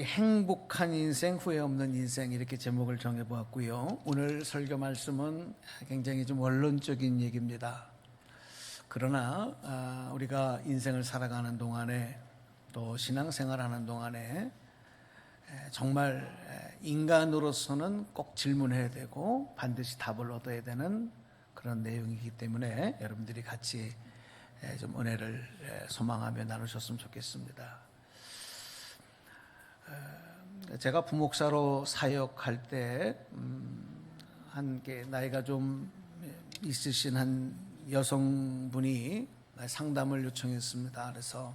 우리 행복한 인생, 후회 없는 인생 이렇게 제목을 정해보았고요. 오늘 설교 말씀은 굉장히 좀 원론적인 얘기입니다. 그러나 우리가 인생을 살아가는 동안에 또 신앙생활하는 동안에 정말 인간으로서는 꼭 질문해야 되고 반드시 답을 얻어야 되는 그런 내용이기 때문에 여러분들이 같이 좀 은혜를 소망하며 나누셨으면 좋겠습니다. 제가 부목사로 사역할 때 나이가 좀 있으신 한 여성분이 상담을 요청했습니다. 그래서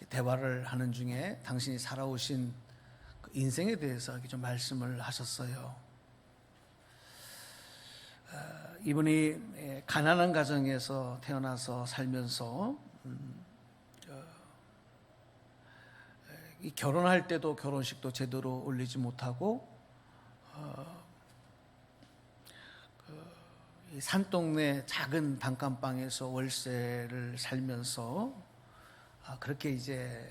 대화를 하는 중에 당신이 살아오신 그 인생에 대해서 좀 말씀을 하셨어요. 이분이 가난한 가정에서 태어나서 살면서 결혼할 때도 결혼식도 제대로 올리지 못하고 산동네 작은 단칸방에서 월세를 살면서 그렇게 이제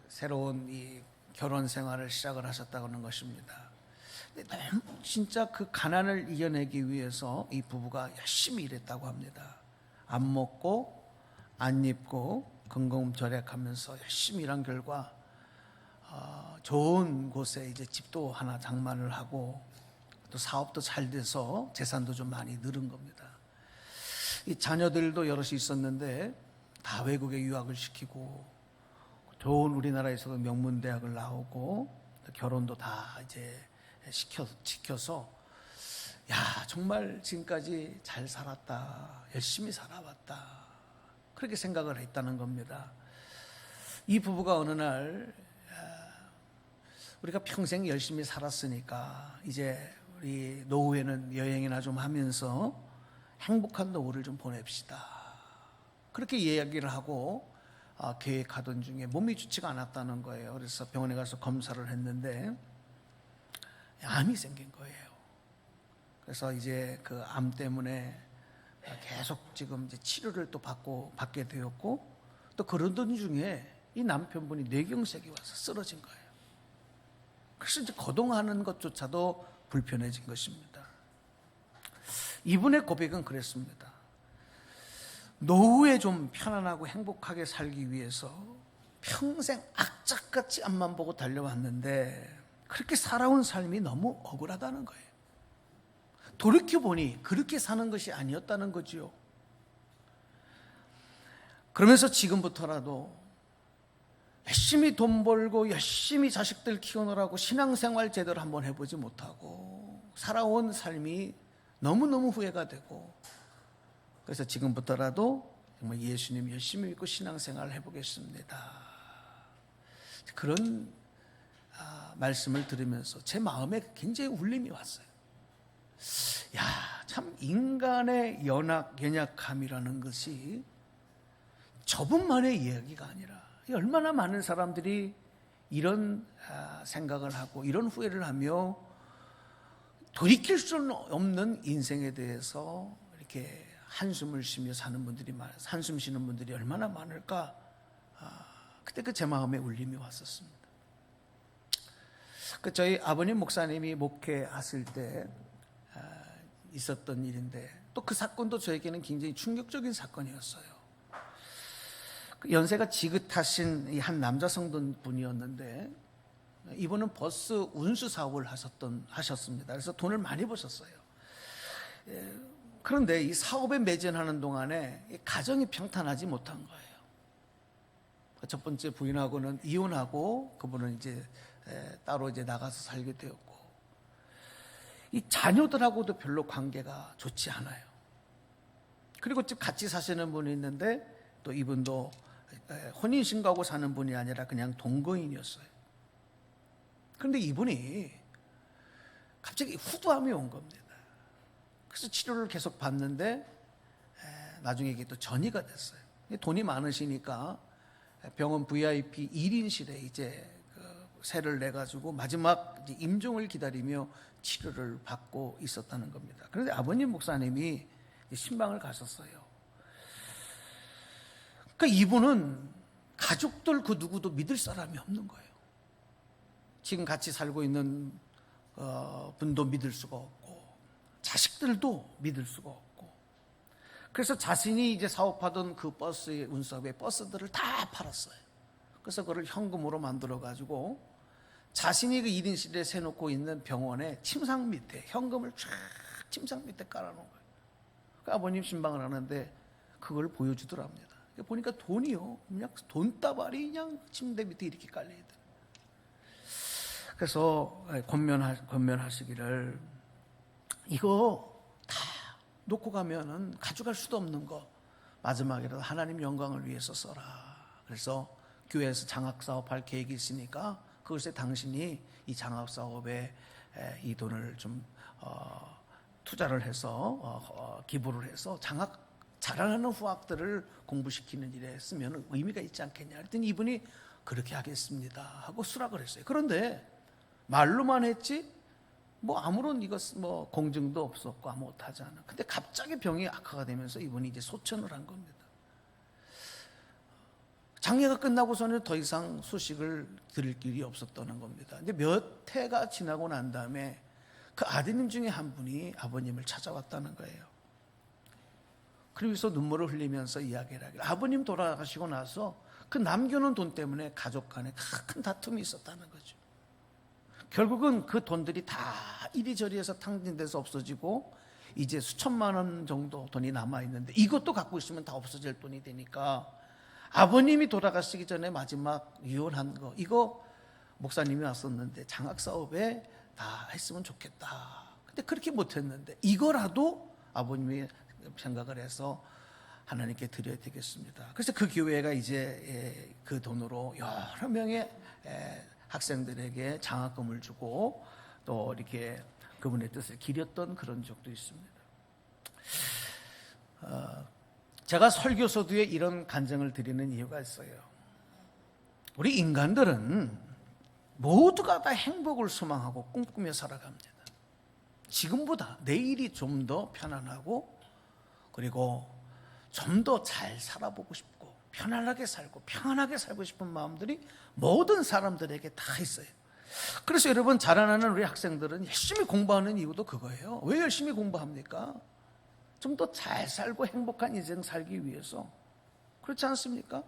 새로운 이 결혼 생활을 시작을 하셨다고 하는 것입니다. 너무 진짜 그 가난을 이겨내기 위해서 이 부부가 열심히 일했다고 합니다. 안 먹고 안 입고 근검절약하면서 열심히 일한 결과 좋은 곳에 이제 집도 하나 장만을 하고 또 사업도 잘 돼서 재산도 좀 많이 늘은 겁니다. 이 자녀들도 여럿이 있었는데 다 외국에 유학을 시키고 좋은 우리나라에서도 명문대학을 나오고 결혼도 다 이제 시켜서 야 정말 지금까지 잘 살았다, 열심히 살아왔다 그렇게 생각을 했다는 겁니다. 이 부부가 어느 날 우리가 평생 열심히 살았으니까 이제 우리 노후에는 여행이나 좀 하면서 행복한 노후를 좀 보냅시다. 그렇게 이야기를 하고 계획하던 중에 몸이 좋지가 않았다는 거예요. 그래서 병원에 가서 검사를 했는데 암이 생긴 거예요. 그래서 이제 그 암 때문에 계속 지금 이제 치료를 또 받게 되었고 또 그러던 중에 이 남편분이 뇌경색이 와서 쓰러진 거예요. 그래서 이제 거동하는 것조차도 불편해진 것입니다. 이분의 고백은 그랬습니다. 노후에 좀 편안하고 행복하게 살기 위해서 평생 악착같이 앞만 보고 달려왔는데 그렇게 살아온 삶이 너무 억울하다는 거예요. 돌이켜보니 그렇게 사는 것이 아니었다는 거지요. 그러면서 지금부터라도 열심히 돈 벌고 열심히 자식들 키우느라고 신앙생활 제대로 한번 해보지 못하고 살아온 삶이 너무너무 후회가 되고 그래서 지금부터라도 정말 예수님 열심히 믿고 신앙생활을 해보겠습니다. 그런 말씀을 들으면서 제 마음에 굉장히 울림이 왔어요. 야, 참 인간의 연약함이라는 것이 저분만의 이야기가 아니라 얼마나 많은 사람들이 이런 생각을 하고 이런 후회를 하며 돌이킬 수는 없는 인생에 대해서 이렇게 한숨을 쉬며 사는 분들이 한숨 쉬는 분들이 얼마나 많을까. 그때 그 제 마음에 울림이 왔었습니다. 저희 아버님 목사님이 목회하실 때 있었던 일인데 또 그 사건도 저에게는 굉장히 충격적인 사건이었어요. 연세가 지긋하신 한 남자 성도분이었는데 이분은 버스 운수 사업을 하셨습니다. 그래서 돈을 많이 버셨어요. 그런데 이 사업에 매진하는 동안에 가정이 평탄하지 못한 거예요. 첫 번째 부인하고는 이혼하고 그분은 이제 따로 이제 나가서 살게 되었고 이 자녀들하고도 별로 관계가 좋지 않아요. 그리고 같이 사시는 분이 있는데 또 이분도 혼인신고하고 사는 분이 아니라 그냥 동거인이었어요. 그런데 이분이 갑자기 후두암이 온 겁니다. 그래서 치료를 계속 받는데 나중에 이게 또 전이가 됐어요. 돈이 많으시니까 병원 VIP 1인실에 이제 세를 내가지고 마지막 임종을 기다리며 치료를 받고 있었다는 겁니다. 그런데 아버님 목사님이 신방을 가셨어요. 그러니까 이분은 가족들 그 누구도 믿을 사람이 없는 거예요. 지금 같이 살고 있는 분도 믿을 수가 없고 자식들도 믿을 수가 없고, 그래서 자신이 이제 사업하던 그 버스의 운수업의 버스들을 다 팔았어요. 그래서 그걸 현금으로 만들어 가지고 자신이 그 1인실에 세놓고 있는 병원의 침상 밑에 현금을 쫙 침상 밑에 깔아놓은 거예요. 그 아버님 신방을 하는데 그걸 보여주더랍니다. 보니까 돈이요, 그냥 돈다발이 그냥 침대 밑에 이렇게 깔려있더라고요. 그래서 권면하시기를, 이거 다 놓고 가면은 가져갈 수도 없는 거 마지막이라도 하나님 영광을 위해서 써라. 그래서 교회에서 장학사업 할 계획이 있으니까 그것에 당신이 이 장학사업에 이 돈을 좀 투자를 해서 기부를 해서 장학 자라나는 후학들을 공부시키는 일에 쓰면 의미가 있지 않겠냐 그랬더니 이분이 그렇게 하겠습니다 하고 수락을 했어요. 그런데 말로만 했지 뭐 아무런 뭐 공증도 없었고 아무것도 하지 않아. 근데 갑자기 병이 악화가 되면서 이분이 이제 소천을 한 겁니다. 장례가 끝나고서는 더 이상 소식을 들을 길이 없었다는 겁니다. 근데 몇 해가 지나고 난 다음에 그 아드님 중에 한 분이 아버님을 찾아왔다는 거예요. 그러면서 눈물을 흘리면서 이야기를 하기를, 아버님 돌아가시고 나서 그 남겨놓은 돈 때문에 가족 간에 큰 다툼이 있었다는 거죠. 결국은 그 돈들이 다 이리저리해서 탕진돼서 없어지고 이제 수천만 원 정도 돈이 남아있는데 이것도 갖고 있으면 다 없어질 돈이 되니까 아버님이 돌아가시기 전에 마지막 유언한 거, 이거 목사님이 왔었는데 장학사업에 다 했으면 좋겠다. 근데 그렇게 못했는데 이거라도 아버님이 생각을 해서 하나님께 드려야 되겠습니다. 그래서 그 교회가 이제 그 돈으로 여러 명의 학생들에게 장학금을 주고 또 이렇게 그분의 뜻을 기렸던 그런 적도 있습니다. 제가 설교서두에 이런 간증을 드리는 이유가 있어요. 우리 인간들은 모두가 다 행복을 소망하고 꿈꾸며 살아갑니다. 지금보다 내일이 좀 더 편안하고 그리고 좀 더 잘 살아보고 싶고 편안하게 살고 평안하게 살고 싶은 마음들이 모든 사람들에게 다 있어요. 그래서 여러분, 자라나는 우리 학생들은 열심히 공부하는 이유도 그거예요. 왜 열심히 공부합니까? 좀 더 잘 살고 행복한 인생 살기 위해서. 그렇지 않습니까?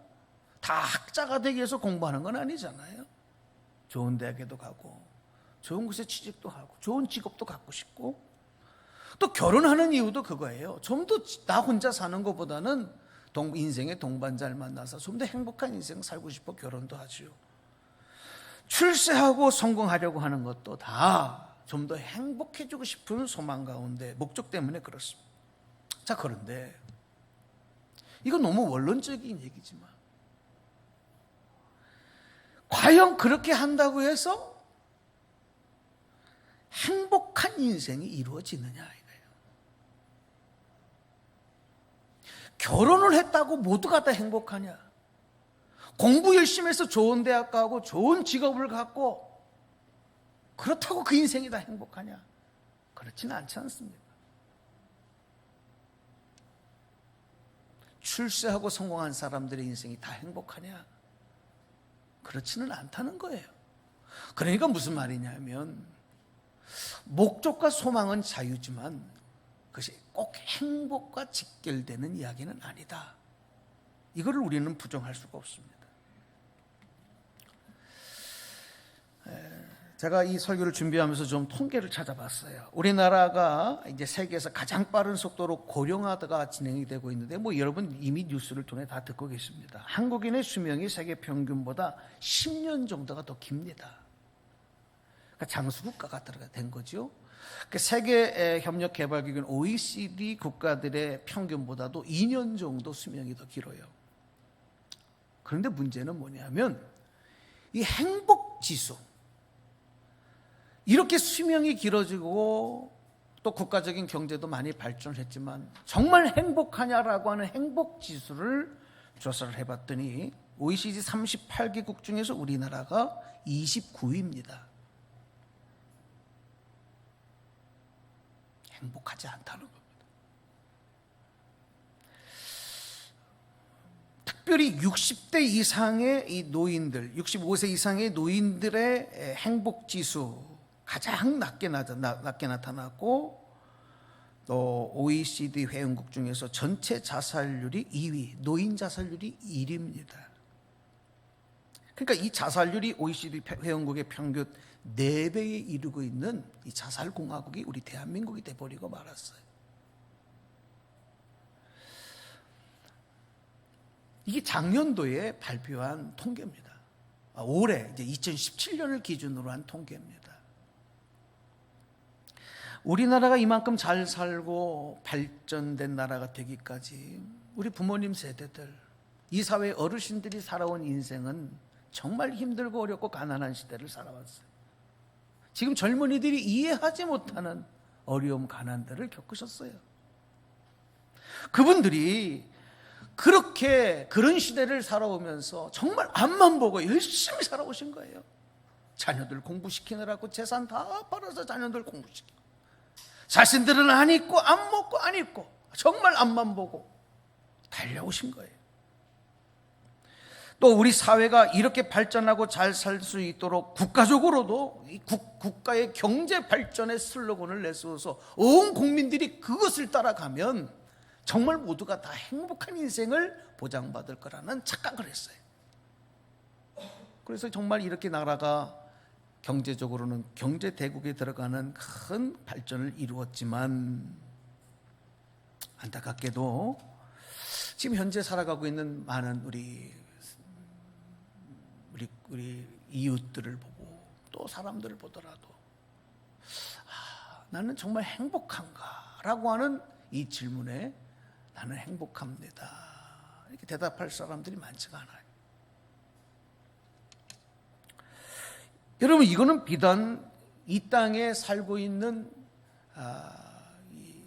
다 학자가 되기 위해서 공부하는 건 아니잖아요. 좋은 대학에도 가고 좋은 곳에 취직도 하고 좋은 직업도 갖고 싶고, 또 결혼하는 이유도 그거예요. 좀 더 나 혼자 사는 것보다는 인생의 동반자를 만나서 좀 더 행복한 인생 살고 싶어 결혼도 하죠. 출세하고 성공하려고 하는 것도 다 좀 더 행복해지고 싶은 소망 가운데 목적 때문에 그렇습니다. 자, 그런데 이건 너무 원론적인 얘기지만 과연 그렇게 한다고 해서 행복한 인생이 이루어지느냐 이거예요. 결혼을 했다고 모두가 다 행복하냐? 공부 열심히 해서 좋은 대학 가고 좋은 직업을 갖고 그렇다고 그 인생이 다 행복하냐? 그렇지는 않지 않습니까? 출세하고 성공한 사람들의 인생이 다 행복하냐? 그렇지는 않다는 거예요. 그러니까 무슨 말이냐면, 목적과 소망은 자유지만 그것이 꼭 행복과 직결되는 이야기는 아니다. 이거를 우리는 부정할 수가 없습니다. 제가 이 설교를 준비하면서 좀 통계를 찾아봤어요. 우리나라가 이제 세계에서 가장 빠른 속도로 고령화가 진행이 되고 있는데, 뭐 여러분 이미 뉴스를 통해 다 듣고 계십니다. 한국인의 수명이 세계 평균보다 10년 정도가 더 깁니다. 그러니까 장수국가가 된 거죠. 세계 협력 개발 기구인 OECD 국가들의 평균보다도 2년 정도 수명이 더 길어요. 그런데 문제는 뭐냐면 이 행복 지수, 이렇게 수명이 길어지고 또 국가적인 경제도 많이 발전했지만 정말 행복하냐라고 하는 행복 지수를 조사를 해봤더니 OECD 38개국 중에서 우리나라가 29위입니다. 행복하지 않다는 겁니다. 특별히 60대 이상의 이 노인들, 65세 이상의 노인들의 행복 지수 가장 낮게 나타났고, 또 OECD 회원국 중에서 전체 자살률이 2위, 노인 자살률이 1위입니다. 그러니까 이 자살률이 OECD 회원국의 평균 4배에 이르고 있는 이 자살공화국이 우리 대한민국이 돼버리고 말았어요. 이게 작년도에 발표한 통계입니다. 올해 이제 2017년을 기준으로 한 통계입니다. 우리나라가 이만큼 잘 살고 발전된 나라가 되기까지 우리 부모님 세대들, 이 사회 어르신들이 살아온 인생은 정말 힘들고 어렵고 가난한 시대를 살아왔어요. 지금 젊은이들이 이해하지 못하는 어려움, 가난들을 겪으셨어요. 그분들이 그런 시대를 살아오면서 정말 앞만 보고 열심히 살아오신 거예요. 자녀들 공부시키느라고 재산 다 팔아서 자녀들 공부시키고, 자신들은 안 입고 안 먹고 안 입고 정말 앞만 보고 달려오신 거예요. 또 우리 사회가 이렇게 발전하고 잘 살 수 있도록 국가적으로도 이 국가의 경제 발전의 슬로건을 내세워서 온 국민들이 그것을 따라가면 정말 모두가 다 행복한 인생을 보장받을 거라는 착각을 했어요. 그래서 정말 이렇게 나라가 경제적으로는 경제 대국에 들어가는 큰 발전을 이루었지만, 안타깝게도 지금 현재 살아가고 있는 많은 우리 이웃들을 보고 또 사람들을 보더라도 나는 정말 행복한가라고 하는 이 질문에 나는 행복합니다, 이렇게 대답할 사람들이 많지가 않아요. 여러분, 이거는 비단 이 땅에 살고 있는 이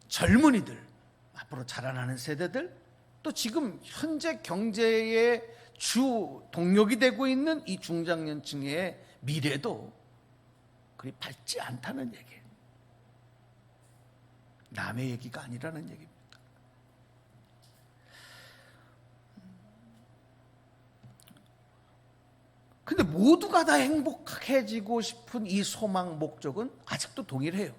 젊은이들, 앞으로 자라나는 세대들, 또 지금 현재 경제의 주 동력이 되고 있는 이 중장년층의 미래도 그리 밝지 않다는 얘기예요. 남의 얘기가 아니라는 얘기입니다. 근데 모두가 다 행복해지고 싶은 이 소망, 목적은 아직도 동일해요.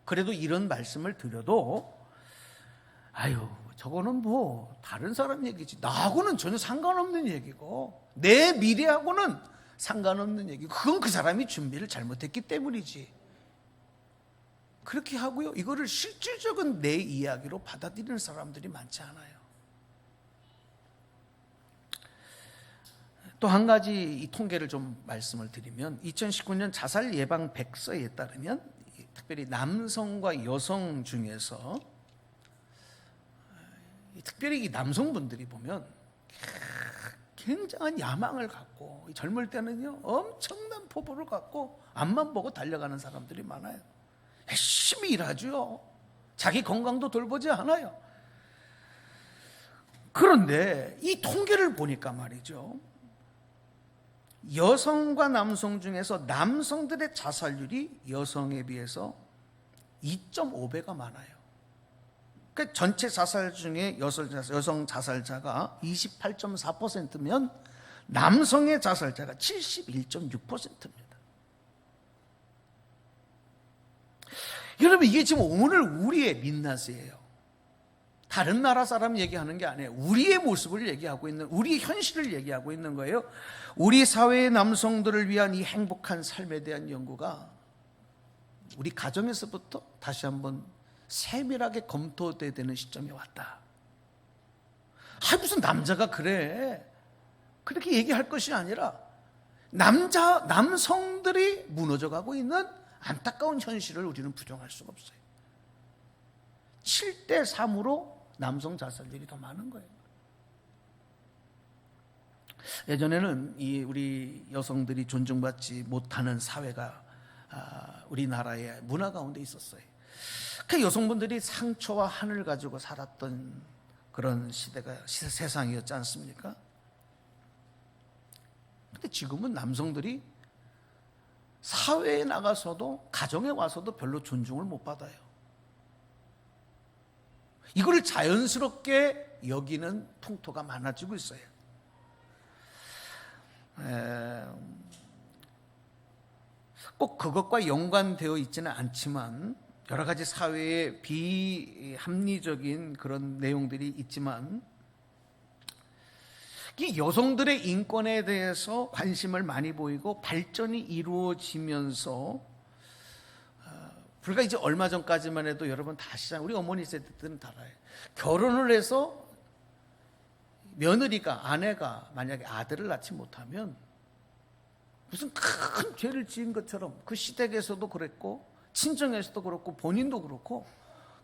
그래도 이런 말씀을 드려도 저거는 뭐 다른 사람 얘기지, 나하고는 전혀 상관없는 얘기고 내 미래하고는 상관없는 얘기고, 그건 그 사람이 준비를 잘못했기 때문이지, 그렇게 하고요, 이거를 실질적인 내 이야기로 받아들이는 사람들이 많지 않아요. 또 한 가지 이 통계를 좀 말씀을 드리면, 2019년 자살 예방 백서에 따르면 특별히 남성과 여성 중에서 특별히 이 남성분들이 보면 굉장한 야망을 갖고, 젊을 때는요 엄청난 포부를 갖고 앞만 보고 달려가는 사람들이 많아요. 열심히 일하죠. 자기 건강도 돌보지 않아요. 그런데 이 통계를 보니까 말이죠, 여성과 남성 중에서 남성들의 자살률이 여성에 비해서 2.5배가 많아요. 그러니까 전체 자살 중에 여성 자살자가 28.4%면 남성의 자살자가 71.6%입니다. 여러분, 이게 지금 오늘 우리의 민낯이에요. 다른 나라 사람 얘기하는 게 아니에요. 우리의 모습을 얘기하고 있는, 우리의 현실을 얘기하고 있는 거예요. 우리 사회의 남성들을 위한 이 행복한 삶에 대한 연구가 우리 가정에서부터 다시 한번 세밀하게 검토돼야 되는 시점이 왔다. 무슨 남자가 그래, 그렇게 얘기할 것이 아니라 남성들이 무너져가고 있는 안타까운 현실을 우리는 부정할 수가 없어요. 7대 3으로 남성 자살률이 더 많은 거예요. 예전에는 우리 여성들이 존중받지 못하는 사회가 우리나라의 문화 가운데 있었어요. 그 여성분들이 상처와 한을 가지고 살았던 그런 세상이었지 않습니까? 근데 지금은 남성들이 사회에 나가서도, 가정에 와서도 별로 존중을 못 받아요. 이걸 자연스럽게 여기는 통토가 많아지고 있어요. 꼭 그것과 연관되어 있지는 않지만 여러 가지 사회의 비합리적인 그런 내용들이 있지만 이 여성들의 인권에 대해서 관심을 많이 보이고 발전이 이루어지면서 불과 이제 얼마 전까지만 해도 여러분 다 아시잖아요. 우리 어머니 세대들은 다 알아요. 결혼을 해서 며느리가, 아내가 만약에 아들을 낳지 못하면 무슨 큰 죄를 지은 것처럼 그 시댁에서도 그랬고 친정에서도 그렇고 본인도 그렇고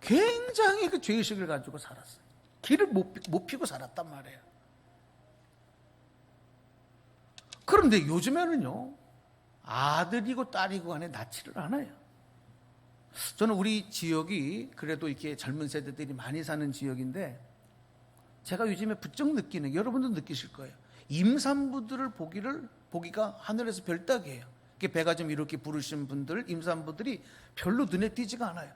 굉장히 그 죄의식을 가지고 살았어요. 길을 못 피고 살았단 말이에요. 그런데 요즘에는요, 아들이고 딸이고 간에 낳지를 않아요. 저는 우리 지역이 그래도 이렇게 젊은 세대들이 많이 사는 지역인데 제가 요즘에 부쩍 느끼는 게 여러분도 느끼실 거예요. 임산부들을 보기가 하늘에서 별따기예요. 배가 좀 이렇게 부르신 분들, 임산부들이 별로 눈에 띄지가 않아요.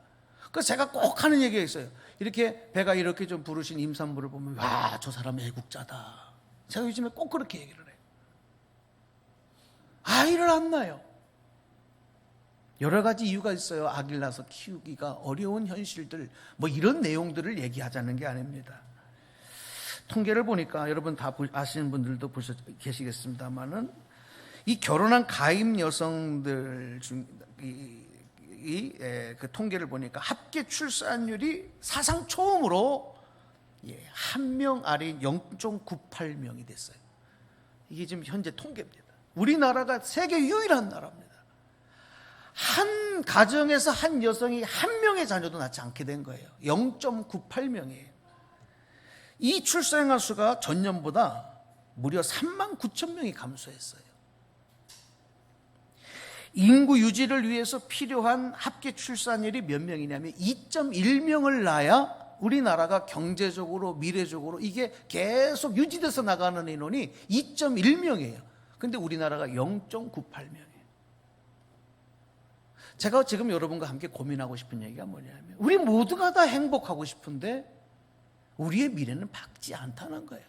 그래서 제가 꼭 하는 얘기가 있어요. 이렇게 배가 이렇게 좀 부르신 임산부를 보면 와, 저 사람 애국자다. 제가 요즘에 꼭 그렇게 얘기를 해요. 아이를 안 낳아요. 여러 가지 이유가 있어요. 아기를 낳아서 키우기가 어려운 현실들, 뭐 이런 내용들을 얘기하자는 게 아닙니다. 통계를 보니까 여러분 다 아시는 분들도 계시겠습니다만은 이 결혼한 가임 여성들 중 그 통계를 보니까 합계 출산율이 사상 처음으로 한 명 아래 0.98명이 됐어요. 이게 지금 현재 통계입니다. 우리나라가 세계 유일한 나라입니다. 한 가정에서 한 여성이 한 명의 자녀도 낳지 않게 된 거예요. 0.98명이에요. 이 출생아 수가 전년보다 무려 3만 9천 명이 감소했어요. 인구 유지를 위해서 필요한 합계 출산율이 몇 명이냐면 2.1명을 낳아야 우리나라가 경제적으로 미래적으로 이게 계속 유지돼서 나가는 인원이 2.1명이에요. 근데 우리나라가 0.98명이에요. 제가 지금 여러분과 함께 고민하고 싶은 얘기가 뭐냐면 우리 모두가 다 행복하고 싶은데 우리의 미래는 밝지 않다는 거예요.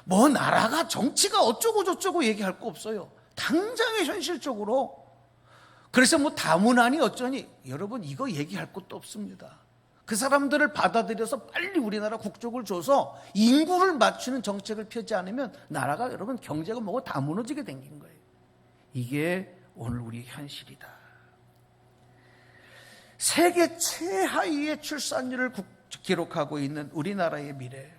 뭐 나라가 정치가 어쩌고 저쩌고 얘기할 거 없어요. 당장의 현실적으로. 그래서 뭐 다문화니 어쩌니 여러분 이거 얘기할 것도 없습니다. 그 사람들을 받아들여서 빨리 우리나라 국적을 줘서 인구를 맞추는 정책을 펴지 않으면 나라가 여러분 경제가 뭐고 다 무너지게 생긴 거예요. 이게 오늘 우리의 현실이다. 세계 최하위의 출산율을 기록하고 있는 우리나라의 미래.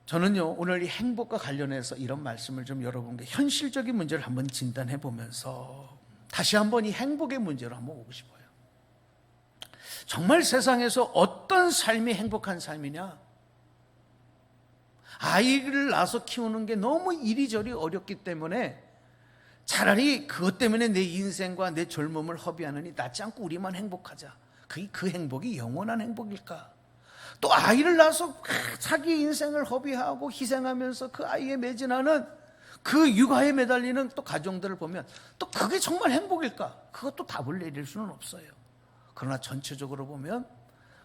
저는요 오늘 이 행복과 관련해서 이런 말씀을 좀 여러분께 현실적인 문제를 한번 진단해 보면서 다시 한번 이 행복의 문제로 한번 오고 싶어요. 정말 세상에서 어떤 삶이 행복한 삶이냐? 아이를 낳아서 키우는 게 너무 이리저리 어렵기 때문에 차라리 그것 때문에 내 인생과 내 젊음을 허비하느니 낫지 않고 우리만 행복하자. 그 행복이 영원한 행복일까? 또 아이를 낳아서 자기 인생을 허비하고 희생하면서 그 아이에 매진하는 그 육아에 매달리는 또 가정들을 보면 또 그게 정말 행복일까? 그것도 답을 내릴 수는 없어요. 그러나 전체적으로 보면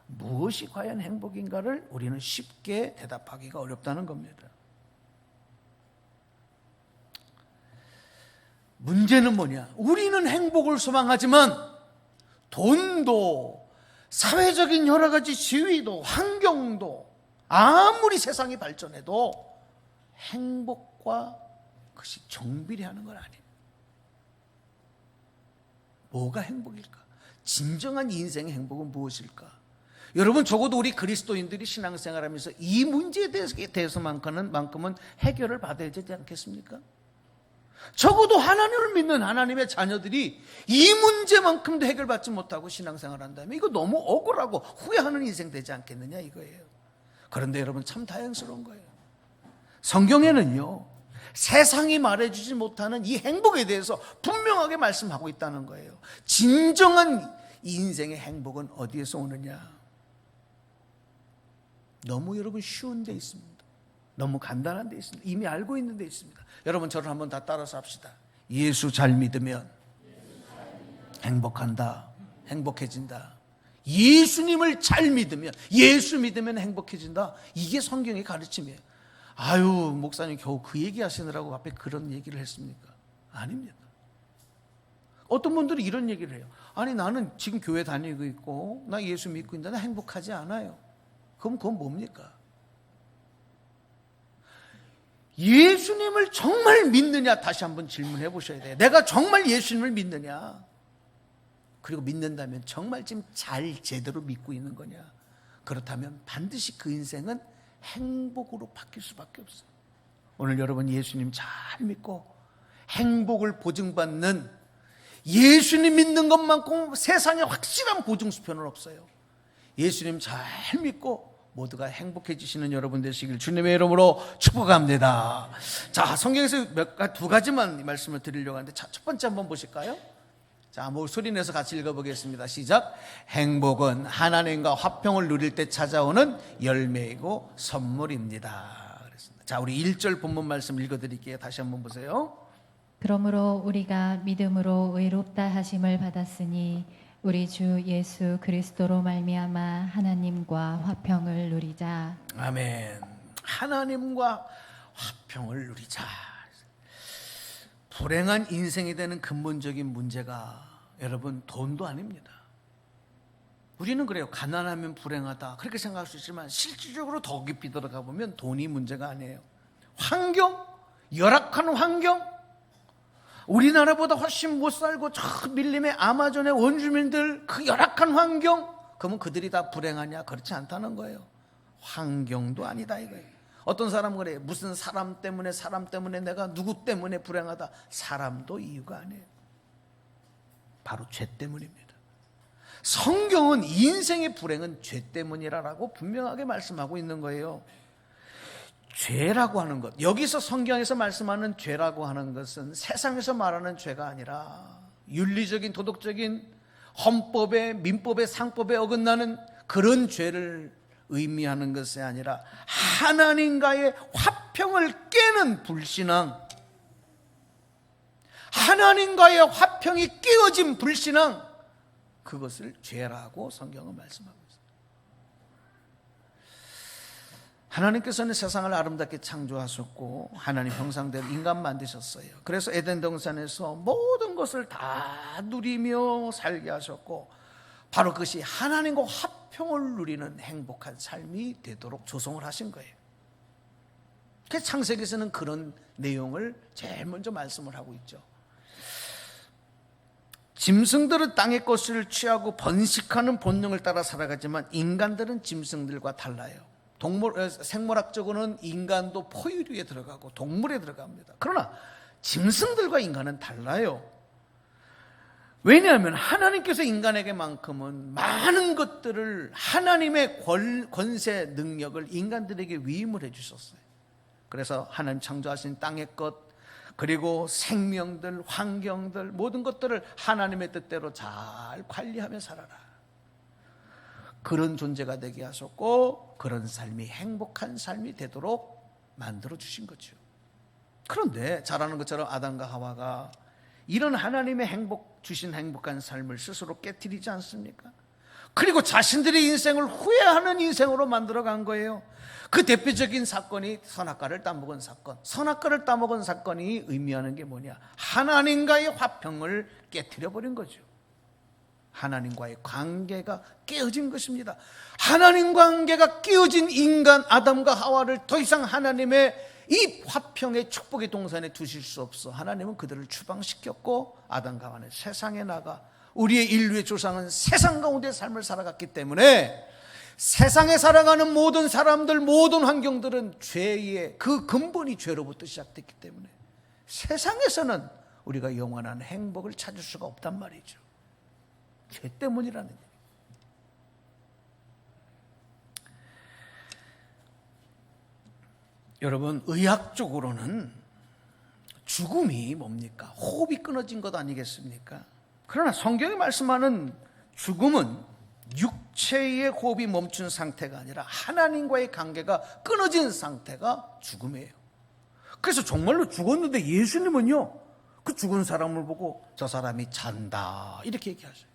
무엇이 과연 행복인가를 우리는 쉽게 대답하기가 어렵다는 겁니다. 문제는 뭐냐? 우리는 행복을 소망하지만 돈도 사회적인 여러 가지 지위도 환경도 아무리 세상이 발전해도 행복과 그것이 정비례하는 건 아니에요. 뭐가 행복일까? 진정한 인생의 행복은 무엇일까? 여러분 적어도 우리 그리스도인들이 신앙생활하면서 이 문제에 대해서만큼은 해결을 받아야 되지 않겠습니까? 적어도 하나님을 믿는 하나님의 자녀들이 이 문제만큼도 해결받지 못하고 신앙생활한다면 이거 너무 억울하고 후회하는 인생 되지 않겠느냐 이거예요. 그런데 여러분 참 다행스러운 거예요. 성경에는요 세상이 말해주지 못하는 이 행복에 대해서 분명하게 말씀하고 있다는 거예요. 진정한 인생의 행복은 어디에서 오느냐? 너무 여러분 쉬운 데 있습니다. 너무 간단한 데 있습니다. 이미 알고 있는 데 있습니다. 여러분 저를 한번 다 따라서 합시다. 예수 잘 믿으면 행복한다. 행복해진다. 예수님을 잘 믿으면, 예수 믿으면 행복해진다. 이게 성경의 가르침이에요. 아유, 목사님 겨우 그 얘기 하시느라고 앞에 그런 얘기를 했습니까? 아닙니다. 어떤 분들이 이런 얘기를 해요. 아니, 나는 지금 교회 다니고 있고 나 예수 믿고 있는데 나 행복하지 않아요. 그럼 그건 뭡니까? 예수님을 정말 믿느냐 다시 한번 질문해 보셔야 돼요. 내가 정말 예수님을 믿느냐? 그리고 믿는다면 정말 지금 잘 제대로 믿고 있는 거냐? 그렇다면 반드시 그 인생은 행복으로 바뀔 수밖에 없어요. 오늘 여러분 예수님 잘 믿고 행복을 보증받는, 예수님 믿는 것만큼 세상에 확실한 보증수표는 없어요. 예수님 잘 믿고 모두가 행복해지시는 여러분 되시길 주님의 이름으로 축복합니다. 자, 성경에서 두 가지만 말씀을 드리려고 하는데, 첫 번째 한번 보실까요? 자, 소리 내서 같이 읽어보겠습니다. 시작. 행복은 하나님과 화평을 누릴 때 찾아오는 열매이고 선물입니다. 그랬습니다. 자, 우리 1절 본문 말씀 읽어드릴게요. 다시 한번 보세요. 그러므로 우리가 믿음으로 의롭다 하심을 받았으니 우리 주 예수 그리스도로 말미암아 하나님과 화평을 누리자. 아멘. 하나님과 화평을 누리자. 불행한 인생이 되는 근본적인 문제가 여러분 돈도 아닙니다. 우리는 그래요. 가난하면 불행하다 그렇게 생각할 수 있지만 실질적으로 더 깊이 들어가 보면 돈이 문제가 아니에요. 환경, 열악한 환경, 우리나라보다 훨씬 못 살고 저 밀림의 아마존의 원주민들 그 열악한 환경, 그러면 그들이 다 불행하냐? 그렇지 않다는 거예요. 환경도 아니다 이거예요. 어떤 사람은 그래요. 무슨 사람 때문에 내가 누구 때문에 불행하다. 사람도 이유가 아니에요. 바로 죄 때문입니다. 성경은 인생의 불행은 죄 때문이라고 분명하게 말씀하고 있는 거예요. 죄라고 하는 것, 여기서 성경에서 말씀하는 죄라고 하는 것은 세상에서 말하는 죄가 아니라 윤리적인 도덕적인 헌법에 민법에 상법에 어긋나는 그런 죄를 의미하는 것이 아니라 하나님과의 화평을 깨는 불신앙, 하나님과의 화평이 깨어진 불신앙, 그것을 죄라고 성경은 말씀하고 있습니다. 하나님께서는 세상을 아름답게 창조하셨고 하나님 형상대로 인간 만드셨어요. 그래서 에덴 동산에서 모든 것을 다 누리며 살게 하셨고 바로 그것이 하나님과 화평을 누리는 행복한 삶이 되도록 조성을 하신 거예요. 그래서 창세기에서는 그런 내용을 제일 먼저 말씀을 하고 있죠. 짐승들은 땅의 것을 취하고 번식하는 본능을 따라 살아가지만 인간들은 짐승들과 달라요. 생물학적으로는 인간도 포유류에 들어가고 동물에 들어갑니다. 그러나 짐승들과 인간은 달라요. 왜냐하면 하나님께서 인간에게만큼은 많은 것들을, 하나님의 권세 능력을 인간들에게 위임을 해주셨어요. 그래서 하나님 창조하신 땅의 것, 그리고 생명들, 환경들, 모든 것들을 하나님의 뜻대로 잘 관리하며 살아라, 그런 존재가 되게 하셨고 그런 삶이 행복한 삶이 되도록 만들어 주신 거죠. 그런데 잘 아는 것처럼 아담과 하와가 이런 하나님의 주신 행복한 삶을 스스로 깨트리지 않습니까? 그리고 자신들의 인생을 후회하는 인생으로 만들어간 거예요. 그 대표적인 사건이 선악과를 따먹은 사건. 선악과를 따먹은 사건이 의미하는 게 뭐냐? 하나님과의 화평을 깨트려버린 거죠. 하나님과의 관계가 깨어진 것입니다. 하나님 관계가 깨어진 인간 아담과 하와를 더 이상 하나님의 이 화평의 축복의 동산에 두실 수 없어 하나님은 그들을 추방시켰고 아담과 하와는 세상에 나가, 우리의 인류의 조상은 세상 가운데 삶을 살아갔기 때문에 세상에 살아가는 모든 사람들, 모든 환경들은 죄의 그 근본이 죄로부터 시작됐기 때문에 세상에서는 우리가 영원한 행복을 찾을 수가 없단 말이죠. 죄 때문이라는 얘기예요. 여러분, 의학적으로는 죽음이 뭡니까? 호흡이 끊어진 것 아니겠습니까? 그러나 성경이 말씀하는 죽음은 육체의 호흡이 멈춘 상태가 아니라 하나님과의 관계가 끊어진 상태가 죽음이에요. 그래서 정말로 죽었는데 예수님은요, 그 죽은 사람을 보고 저 사람이 잔다 이렇게 얘기하셔요.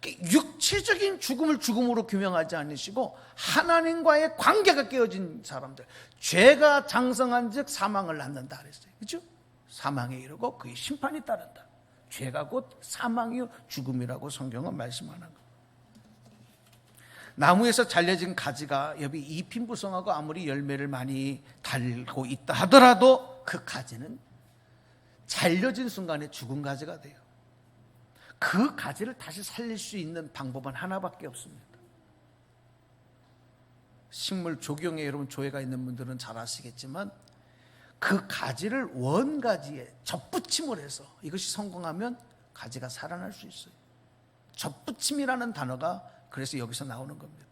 육체적인 죽음을 죽음으로 규명하지 않으시고 하나님과의 관계가 깨어진 사람들, 죄가 장성한 즉 사망을 낳는다 그랬어요. 그렇죠? 사망에 이르고 그의 심판이 따른다. 죄가 곧 사망이요 죽음이라고 성경은 말씀하는 거예요. 나무에서 잘려진 가지가 여비 이핀부성하고 아무리 열매를 많이 달고 있다 하더라도 그 가지는 잘려진 순간에 죽은 가지가 돼요. 그 가지를 다시 살릴 수 있는 방법은 하나밖에 없습니다. 식물 조경에 여러분 조예가 있는 분들은 잘 아시겠지만 그 가지를 원가지에 접붙임을 해서 이것이 성공하면 가지가 살아날 수 있어요. 접붙임이라는 단어가 그래서 여기서 나오는 겁니다.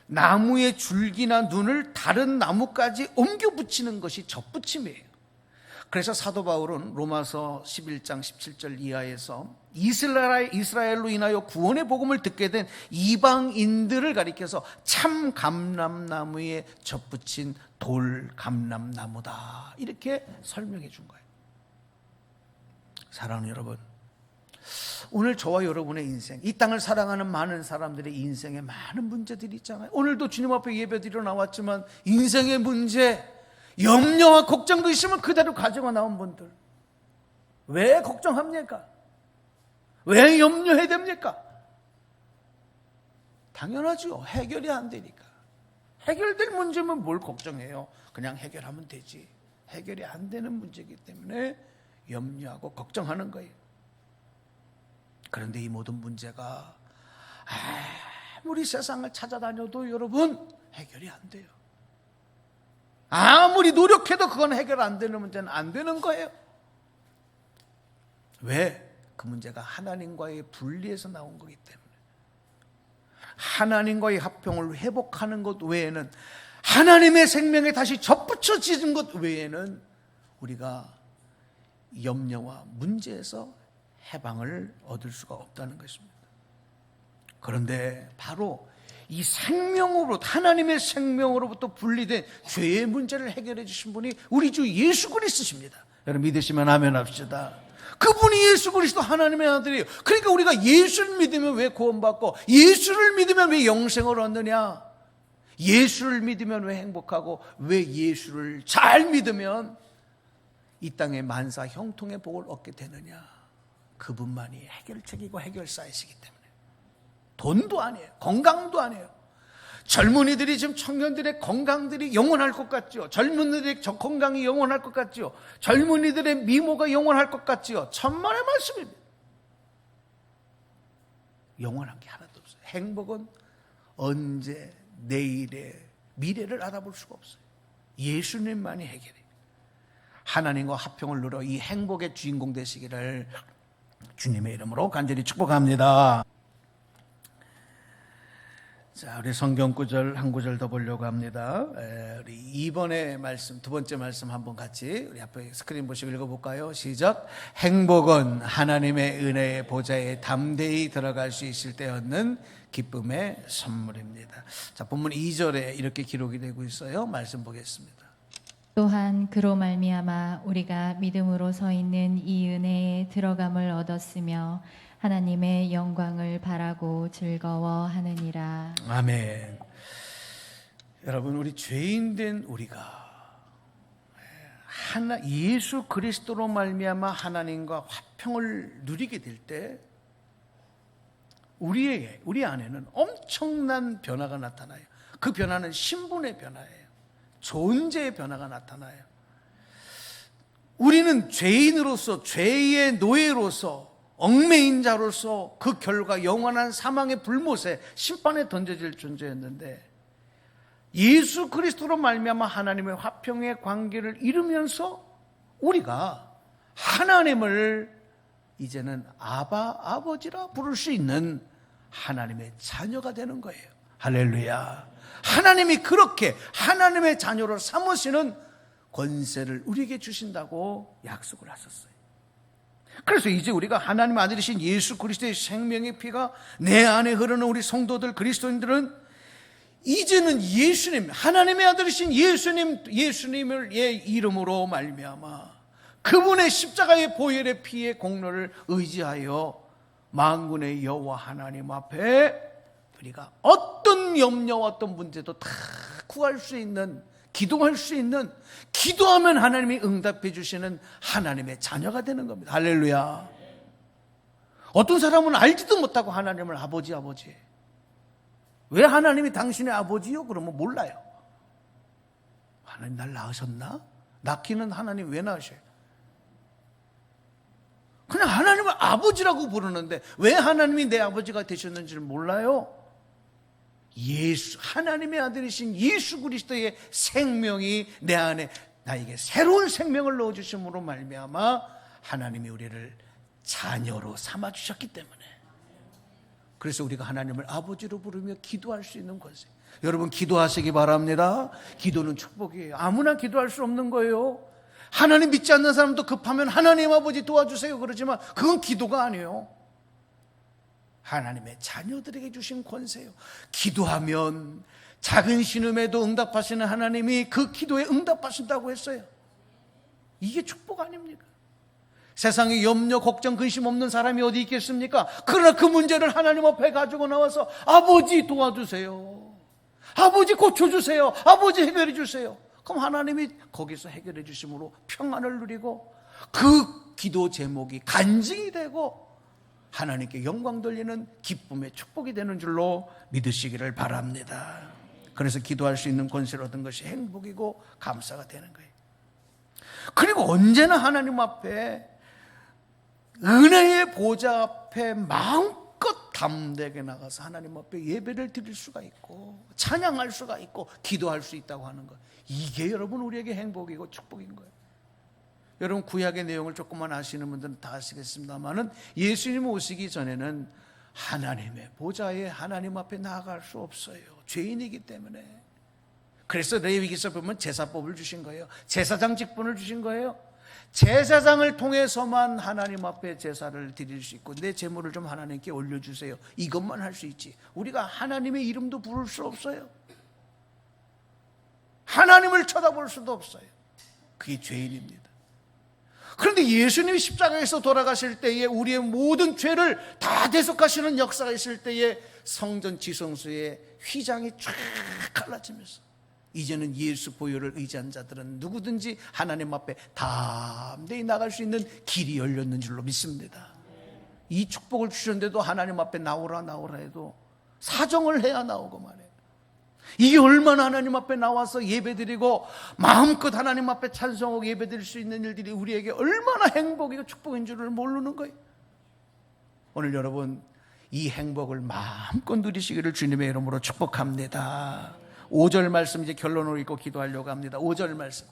나무의 줄기나 눈을 다른 나무까지 옮겨 붙이는 것이 접붙임이에요. 그래서 사도 바울은 로마서 11장 17절 이하에서 이스라엘로 인하여 구원의 복음을 듣게 된 이방인들을 가리켜서 참 감람나무에 접붙인 돌 감람나무다 이렇게 설명해 준 거예요. 사랑하는 여러분, 오늘 저와 여러분의 인생, 이 땅을 사랑하는 많은 사람들의 인생에 많은 문제들이 있잖아요. 오늘도 주님 앞에 예배드리러 나왔지만 인생의 문제, 염려와 걱정도 있으면 그대로 가지고 나온 분들, 왜 걱정합니까? 왜 염려해야 됩니까? 당연하죠. 해결이 안 되니까. 해결될 문제면 뭘 걱정해요? 그냥 해결하면 되지. 해결이 안 되는 문제이기 때문에 염려하고 걱정하는 거예요. 그런데 이 모든 문제가 아무리 세상을 찾아다녀도 여러분 해결이 안 돼요. 아무리 노력해도 그건 해결 안 되는 문제는 안 되는 거예요. 왜? 그 문제가 하나님과의 분리에서 나온 거기 때문에. 하나님과의 합평을 회복하는 것 외에는, 하나님의 생명에 다시 접붙여지는 것 외에는 우리가 염려와 문제에서 해방을 얻을 수가 없다는 것입니다. 그런데 바로 이 생명으로부터, 하나님의 생명으로부터 분리된 죄의 문제를 해결해 주신 분이 우리 주 예수 그리스도십니다. 여러분 믿으시면 아멘 합시다. 그분이 예수 그리스도 하나님의 아들이에요. 그러니까 우리가 예수를 믿으면 왜 구원받고, 예수를 믿으면 왜 영생을 얻느냐, 예수를 믿으면 왜 행복하고, 왜 예수를 잘 믿으면 이 땅의 만사 형통의 복을 얻게 되느냐. 그분만이 해결책이고 해결사이시기 때문에. 돈도 아니에요. 건강도 아니에요. 젊은이들이 지금 청년들의 건강들이 영원할 것 같죠. 젊은이들의 건강이 영원할 것 같죠. 젊은이들의 미모가 영원할 것 같죠. 천만의 말씀입니다. 영원한 게 하나도 없어요. 행복은 언제, 내일의 미래를 알아볼 수가 없어요. 예수님만이 해결해요. 하나님과 합평을 누려 이 행복의 주인공 되시기를 주님의 이름으로 간절히 축복합니다. 자, 우리 성경 구절 한 구절 더 보려고 합니다. 우리 이번에 말씀, 두 번째 말씀 한번 같이 우리 앞에 스크린 보시고 읽어볼까요? 시작. 행복은 하나님의 은혜의 보좌에 담대히 들어갈 수 있을 때 얻는 기쁨의 선물입니다. 자, 본문 2절에 이렇게 기록이 되고 있어요. 말씀 보겠습니다. 또한 그로 말미암아 우리가 믿음으로 서 있는 이 은혜에 들어감을 얻었으며 하나님의 영광을 바라고 즐거워하느니라. 아멘. 여러분, 우리 죄인된 우리가 예수 그리스도로 말미암아 하나님과 화평을 누리게 될 때 우리 안에는 엄청난 변화가 나타나요. 그 변화는 신분의 변화예요. 존재의 변화가 나타나요. 우리는 죄인으로서, 죄의 노예로서, 얽매인 자로서 그 결과 영원한 사망의 불못에 심판에 던져질 존재였는데, 예수 그리스도로 말미암아 하나님의 화평의 관계를 이루면서 우리가 하나님을 이제는 아바, 아버지라 부를 수 있는 하나님의 자녀가 되는 거예요. 할렐루야. 하나님이 그렇게 하나님의 자녀로 삼으시는 권세를 우리에게 주신다고 약속을 하셨어요. 그래서 이제 우리가 하나님 아들이신 예수 그리스도의 생명의 피가 내 안에 흐르는 우리 성도들, 그리스도인들은 이제는 예수님, 하나님의 아들이신 예수님을 이름으로 말미암아 그분의 십자가의 보혈의 피의 공로를 의지하여 만군의 여호와 하나님 앞에 우리가 어떤 염려와 어떤 문제도 다 구할 수 있는, 기도할 수 있는, 기도하면 하나님이 응답해 주시는 하나님의 자녀가 되는 겁니다. 할렐루야. 어떤 사람은 알지도 못하고 하나님을 아버지 왜 하나님이 당신의 아버지요? 그러면 몰라요. 하나님 날 낳으셨나? 낳기는 하나님 왜 낳으셔요? 그냥 하나님을 아버지라고 부르는데 왜 하나님이 내 아버지가 되셨는지를 몰라요. 하나님의 아들이신 예수 그리스도의 생명이 내 안에 나에게 새로운 생명을 넣어주심으로 말미암아 하나님이 우리를 자녀로 삼아주셨기 때문에, 그래서 우리가 하나님을 아버지로 부르며 기도할 수 있는 권세. 여러분 기도하시기 바랍니다. 기도는 축복이에요. 아무나 기도할 수 없는 거예요. 하나님 믿지 않는 사람도 급하면 하나님 아버지 도와주세요 그러지만 그건 기도가 아니에요. 하나님의 자녀들에게 주신 권세요. 기도하면 작은 신음에도 응답하시는 하나님이 그 기도에 응답하신다고 했어요. 이게 축복 아닙니까? 세상에 염려, 걱정, 근심 없는 사람이 어디 있겠습니까? 그러나 그 문제를 하나님 앞에 가지고 나와서 아버지 도와주세요, 아버지 고쳐주세요, 아버지 해결해 주세요. 그럼 하나님이 거기서 해결해 주심으로 평안을 누리고 그 기도 제목이 간증이 되고 하나님께 영광 돌리는 기쁨의 축복이 되는 줄로 믿으시기를 바랍니다. 그래서 기도할 수 있는 권세를 얻은 것이 행복이고 감사가 되는 거예요. 그리고 언제나 하나님 앞에 은혜의 보좌 앞에 마음껏 담대하게 나가서 하나님 앞에 예배를 드릴 수가 있고 찬양할 수가 있고 기도할 수 있다고 하는 것, 이게 여러분 우리에게 행복이고 축복인 거예요. 여러분 구약의 내용을 조금만 아시는 분들은 다 아시겠습니다만은 예수님 오시기 전에는 하나님의 보좌에 하나님 앞에 나아갈 수 없어요. 죄인이기 때문에. 그래서 레위기서 보면 제사법을 주신 거예요. 제사장 직분을 주신 거예요. 제사장을 통해서만 하나님 앞에 제사를 드릴 수 있고 내 제물을 좀 하나님께 올려주세요, 이것만 할 수 있지 우리가 하나님의 이름도 부를 수 없어요. 하나님을 쳐다볼 수도 없어요. 그게 죄인입니다. 그런데 예수님이 십자가에서 돌아가실 때에 우리의 모든 죄를 다 대속하시는 역사가 있을 때에 성전 지성소의 휘장이 쫙 갈라지면서 이제는 예수 보혈을 의지한 자들은 누구든지 하나님 앞에 담대히 나갈 수 있는 길이 열렸는 줄로 믿습니다. 이 축복을 주셨는데도 하나님 앞에 나오라 해도 사정을 해야 나오고 말이에요. 이게 얼마나 하나님 앞에 나와서 예배드리고 마음껏 하나님 앞에 찬송하고 예배드릴 수 있는 일들이 우리에게 얼마나 행복이고 축복인 줄을 모르는 거예요. 오늘 여러분 이 행복을 마음껏 누리시기를 주님의 이름으로 축복합니다. 5절 말씀 이제 결론을 읽고 기도하려고 합니다. 5절 말씀.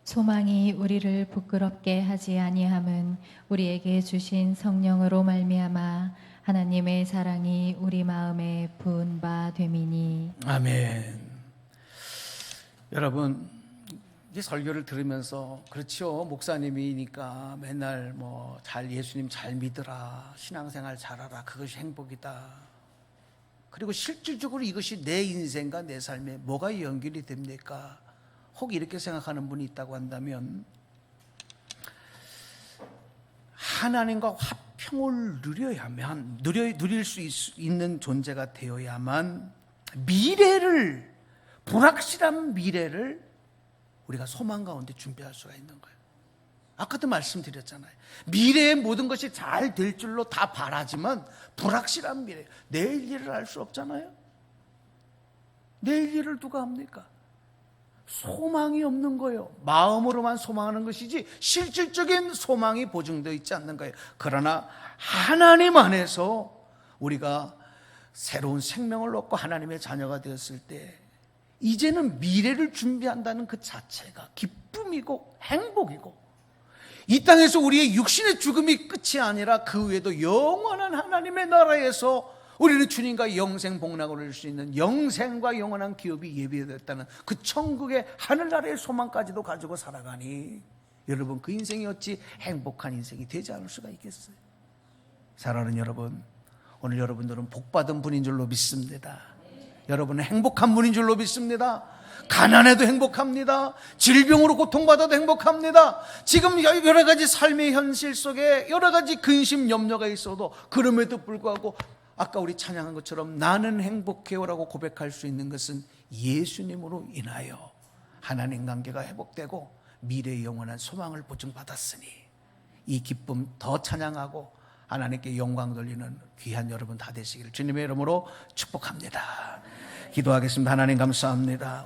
소망이 우리를 부끄럽게 하지 아니함은 우리에게 주신 성령으로 말미암아 하나님의 사랑이 우리 마음에 부은 바 됨이니. 아멘. 여러분 이 설교를 들으면서 그렇죠, 목사님이니까 맨날 잘 예수님 잘 믿으라, 신앙생활 잘하라, 그것이 행복이다. 그리고 실질적으로 이것이 내 인생과 내 삶에 뭐가 연결이 됩니까? 혹 이렇게 생각하는 분이 있다고 한다면 하나님과 화평을 누려야만, 누릴 수 있는 존재가 되어야만 미래를, 불확실한 미래를 우리가 소망 가운데 준비할 수가 있는 거예요. 아까도 말씀드렸잖아요. 미래의 모든 것이 잘 될 줄로 다 바라지만 불확실한 미래, 내일 일을 알 수 없잖아요. 내일 일을 누가 합니까? 소망이 없는 거예요. 마음으로만 소망하는 것이지 실질적인 소망이 보증되어 있지 않는 거예요. 그러나 하나님 안에서 우리가 새로운 생명을 얻고 하나님의 자녀가 되었을 때 이제는 미래를 준비한다는 그 자체가 기쁨이고 행복이고, 이 땅에서 우리의 육신의 죽음이 끝이 아니라 그 외에도 영원한 하나님의 나라에서 우리는 주님과 영생 복락을 누릴 수 있는 영생과 영원한 기업이 예비되었다는 그 천국의 하늘나라의 소망까지도 가지고 살아가니 여러분 그 인생이 어찌 행복한 인생이 되지 않을 수가 있겠어요. 사랑하는 여러분, 오늘 여러분들은 복받은 분인 줄로 믿습니다. 여러분은 행복한 분인 줄로 믿습니다. 가난해도 행복합니다. 질병으로 고통받아도 행복합니다. 지금 여러 가지 삶의 현실 속에 여러 가지 근심 염려가 있어도 그럼에도 불구하고 아까 우리 찬양한 것처럼 나는 행복해요라고 고백할 수 있는 것은 예수님으로 인하여 하나님 관계가 회복되고 미래의 영원한 소망을 보증받았으니 이 기쁨 더 찬양하고 하나님께 영광 돌리는 귀한 여러분 다 되시기를 주님의 이름으로 축복합니다. 기도하겠습니다. 하나님 감사합니다.